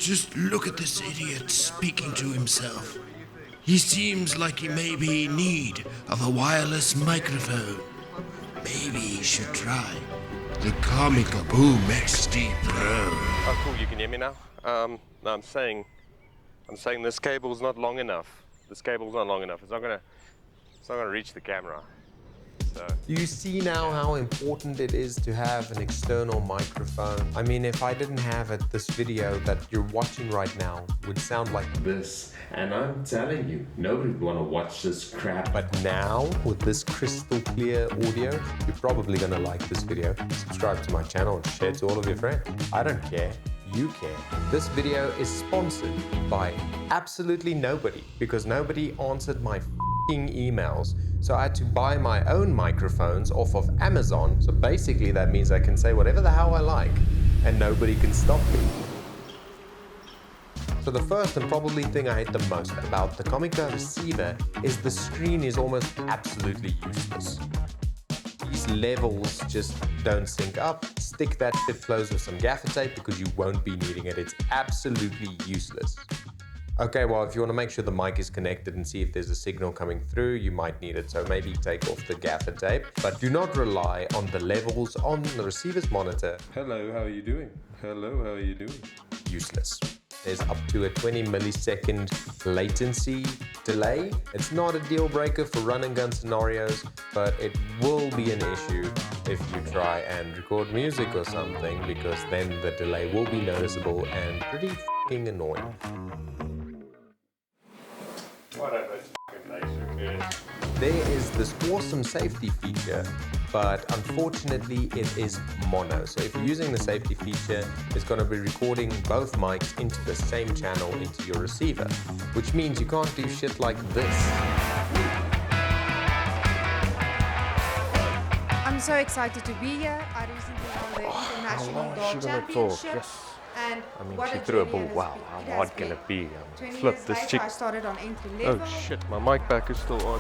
Just look at this idiot speaking to himself. He seems like he may be in need of a wireless microphone. Maybe he should try the Comica BoomX-D Pro. Oh, cool. You can hear me now. No, I'm saying this cable's not long enough. This cable's not long enough. It's not gonna reach the camera. So. Do you see now how important it is to have an external microphone? I mean, if I didn't have it, this video that you're watching right now would sound like this. And I'm telling you, nobody would want to watch this crap. But now, with this crystal clear audio, you're probably gonna like this video. Subscribe to my channel and share it to all of your friends. I don't care. You care. This video is sponsored by absolutely nobody because nobody answered my emails. So I had to buy my own microphones off of Amazon. So basically that means I can say whatever the hell I like and nobody can stop me. So the first and probably thing I hate the most about the Comica receiver is the screen is almost absolutely useless. These levels just don't sync up. Stick that shit closed with some gaffer tape because you won't be needing it. It's absolutely useless. Okay, well, if you want to make sure the mic is connected and see if there's a signal coming through, you might need it. So maybe take off the gaffer tape, but do not rely on the levels on the receiver's monitor. Hello, how are you doing? Hello, how are you doing? Useless. There's up to a 20 millisecond latency delay. It's not a deal breaker for run and gun scenarios, but it will be an issue if you try and record music or something, because then the delay will be noticeable and pretty f***ing annoying. Whatever, it's fucking nicer, dude. There is this awesome safety feature, but unfortunately it is mono. So if you're using the safety feature, it's going to be recording both mics into the same channel into your receiver, which means you can't do shit like this. I'm so excited to be here. I recently won the International Dog Championship. Yes. And I mean, what she a threw a journey ball. it has Wow, been. how It has hard can been. it be? 20 Flip years this later, chick. I started on entry Oh level. shit, my mic back is still on.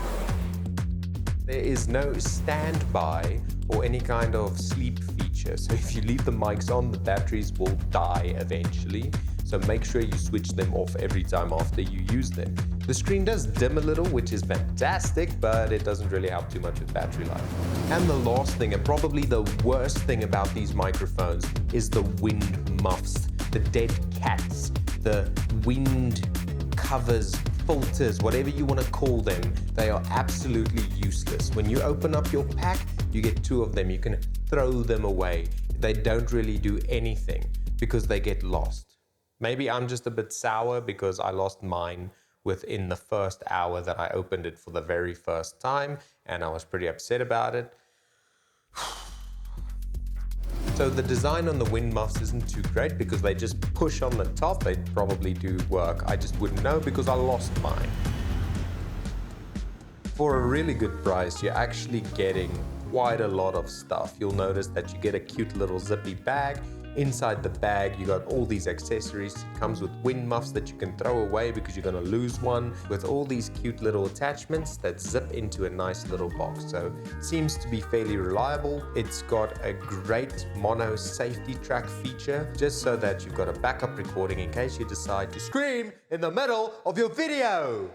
There is no standby or any kind of sleep feature. So if you leave the mics on, the batteries will die eventually. So make sure you switch them off every time after you use them. The screen does dim a little, which is fantastic, but it doesn't really help too much with battery life. And the last thing, and probably the worst thing about these microphones, is the wind muffs, the dead cats, the wind covers, filters, whatever you want to call them. They are absolutely useless. When you open up your pack, you get 2 of them. You can throw them away. They don't really do anything because they get lost. Maybe I'm just a bit sour because I lost mine within the first hour that I opened it for the very first time, and I was pretty upset about it. So the design on the wind muffs isn't too great because they just push on the top. They probably do work. I just wouldn't know because I lost mine. For a really good price, you're actually getting quite a lot of stuff. You'll notice that you get a cute little zippy bag. Inside the bag, you got all these accessories. It comes with wind muffs that you can throw away because you're gonna lose one, with all these cute little attachments that zip into a nice little box. So it seems to be fairly reliable. It's got a great mono safety track feature, just so that you've got a backup recording in case you decide to scream in the middle of your video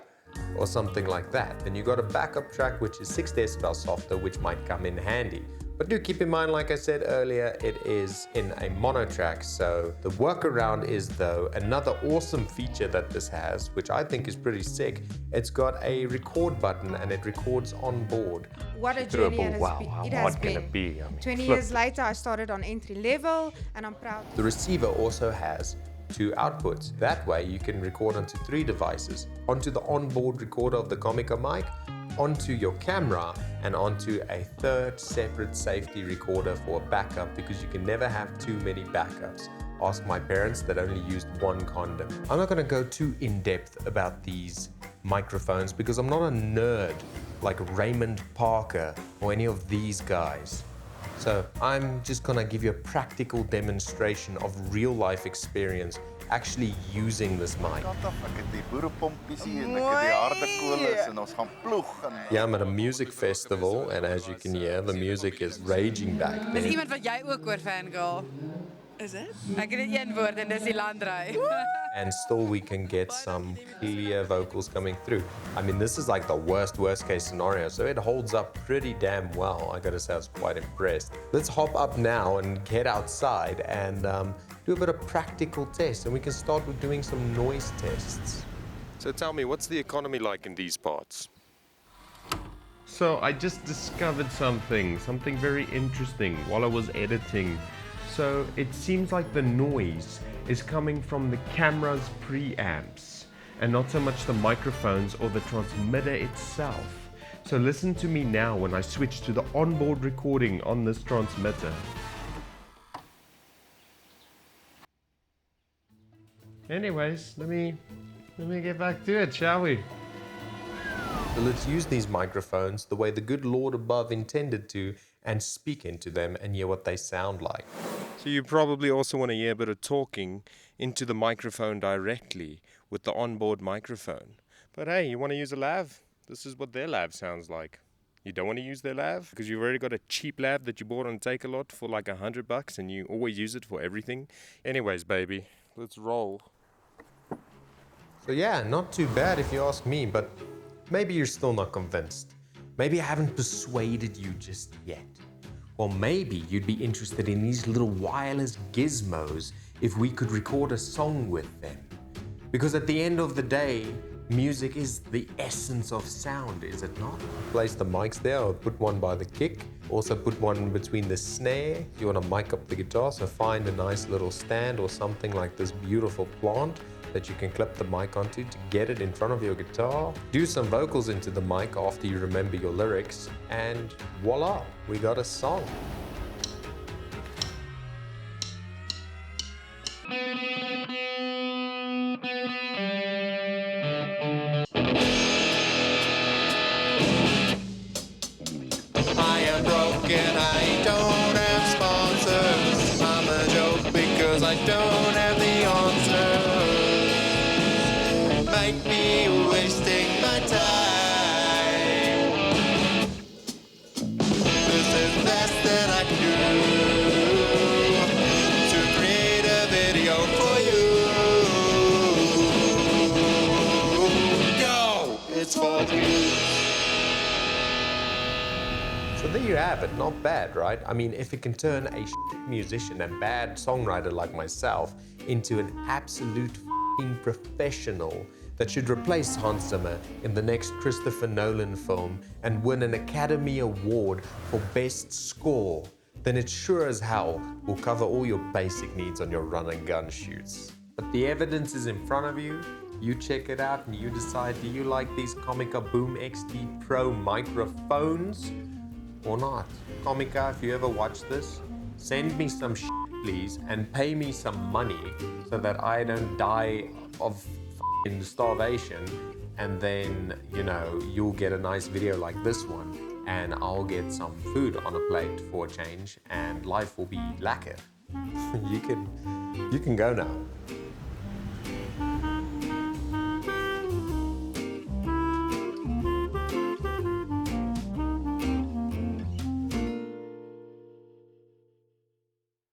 or something like that. Then you got a backup track which is 6 decibels softer, which might come in handy. But do keep in mind, like I said earlier, it is in a mono track, so the workaround is, though, another awesome feature that this has, which I think is pretty sick. It's got a record button and it records on board. What a journey it has Wow, been. how It hard has can been. it be? I mean, 20 flip. years later, I started on entry level, and I'm proud. The receiver also has 2 outputs. That way you can record onto 3 devices, onto the onboard recorder of the Comica mic, onto your camera, and onto a 3rd separate safety recorder for a backup, because you can never have too many backups. Ask my parents that only used 1 condom. I'm not going to go too in depth about these microphones because I'm not a nerd like Raymond Parker or any of these guys. So I'm just gonna give you a practical demonstration of real life experience actually using this mic. Yeah, I'm at a music festival, and as you can hear, the music is raging back Dis then. iemand wat jy ook hoor, fangirl. Is it? Ek het net een woord en dis die landry. And still we can get some clear vocals coming through. I mean, this is like the worst case scenario, so it holds up pretty damn well. I gotta say, I was quite impressed. Let's hop up now and get outside and do a bit of practical tests, and we can start with doing some noise tests. So tell me, what's the economy like in these parts? So I just discovered something very interesting while I was editing. So it seems like the noise is coming from the camera's preamps and not so much the microphones or the transmitter itself. So listen to me now when I switch to the onboard recording on this transmitter. Anyways, let me get back to it, shall we? So let's use these microphones the way the good Lord above intended to and speak into them and hear what they sound like. So you probably also want to hear a bit of talking into the microphone directly with the onboard microphone. But hey, you want to use a lav? This is what their lav sounds like. You don't want to use their lav because you've already got a cheap lav that you bought on Takealot for like $100 and you always use it for everything. Anyways, baby, let's roll. So yeah, not too bad if you ask me, but maybe you're still not convinced. Maybe I haven't persuaded you just yet. Or maybe you'd be interested in these little wireless gizmos if we could record a song with them. Because at the end of the day, music is the essence of sound, is it not? Place the mics there, or put one by the kick. Also put one between the snare. If you want to mic up the guitar, so find a nice little stand or something like this beautiful plant that you can clip the mic onto to get it in front of your guitar. Do some vocals into the mic after you remember your lyrics, and voila, we got a song. I am broken, I don't have sponsors. I'm a joke because I don't have the answers. Might be wasting my time. This is the best that I can do to create a video for you. Yo, it's for you. So there you have it, not bad, right? I mean, if it can turn a shit musician and bad songwriter like myself into an absolute f***ing professional that should replace Hans Zimmer in the next Christopher Nolan film and win an Academy Award for Best Score, then it sure as hell will cover all your basic needs on your run and gun shoots. But the evidence is in front of you. You check it out and you decide, do you like these Comica BoomX-D Pro microphones or not? Comica, if you ever watch this, send me some shit, please, and pay me some money so that I don't die of f***ing starvation, and then, you know, you'll get a nice video like this one, and I'll get some food on a plate for a change, and life will be lekker. You can go now.